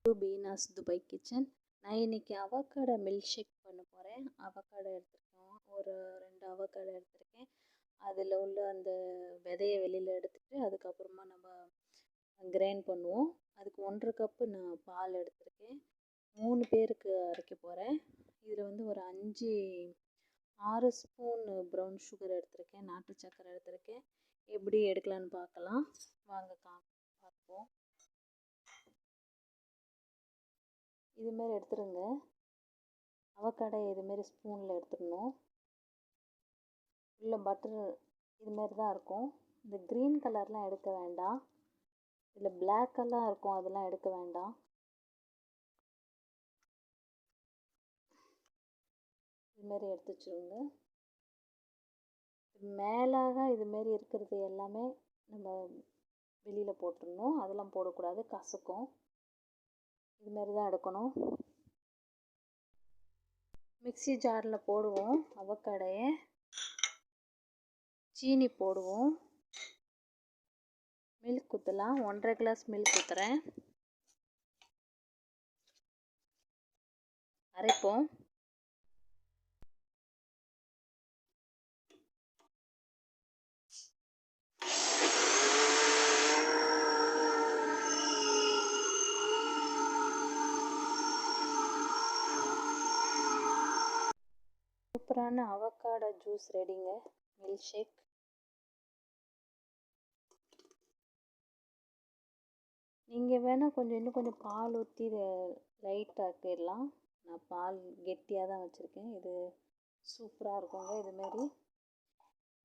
To பீனாஸ் Dubai kitchen. நான் இன்றைக்கி avocado milk shake பண்ண போகிறேன். அவக்காடோ எடுத்துருக்கேன், ஒரு 2 அவக்காடோ எடுத்திருக்கேன். அதில் உள்ள அந்த விதையை வெளியில் எடுத்துகிட்டு அதுக்கப்புறமா நம்ம கிரைண்ட் பண்ணுவோம். அதுக்கு 1.5 கப்பு நான் பால் எடுத்திருக்கேன். 3 பேருக்கு அரைக்க போகிறேன். இதில் வந்து ஒரு 6 ஸ்பூன் ப்ரௌன் சுகர் எடுத்திருக்கேன், நாட்டு சக்கரை எடுத்திருக்கேன். எப்படி எடுக்கலான்னு பார்க்கலாம் வாங்க. பார்ப்போம். இதுமாரி எடுத்துருங்க. அவக்காடோ இதுமாரி ஸ்பூனில் எடுத்துடணும். உள்ள பட்டர் இதுமாரி தான் இருக்கும். இந்த க்ரீன் கலர்லாம் எடுக்க வேண்டாம். இதில் பிளாக்கெல்லாம் இருக்கும், அதெல்லாம் எடுக்க வேண்டாம். இதுமாரி எடுத்து வச்சுருங்க. மேலாக இதுமாரி இருக்கிறது எல்லாமே நம்ம வெளியில் போட்டுடணும். அதெல்லாம் போடக்கூடாது, கசக்கும். இதுமாரி தான் எடுக்கணும். மிக்ஸி ஜாரில் போடுவோம் அவக்காடையை. சீனி போடுவோம். மில்க் ஊற்றலாம். 1.5 கிளாஸ் மில்க் ஊற்றுறேன். அரைப்போம். சூப்பரான அவக்காடோ ஜூஸ் ரெடிங்க, மில்க் ஷேக். நீங்கள் வேணால் இன்னும் கொஞ்சம் பால் ஊற்றி லைட்டாக ஆக்கிடலாம். நான் பால் கெட்டியாக தான் வச்சுருக்கேன். இது சூப்பராக இருக்குங்க. இதுமாரி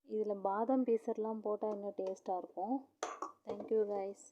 இதில் பாதாம் பீசர்லாம் போட்டால் இன்னும் டேஸ்ட்டாக இருக்கும். Thank you guys.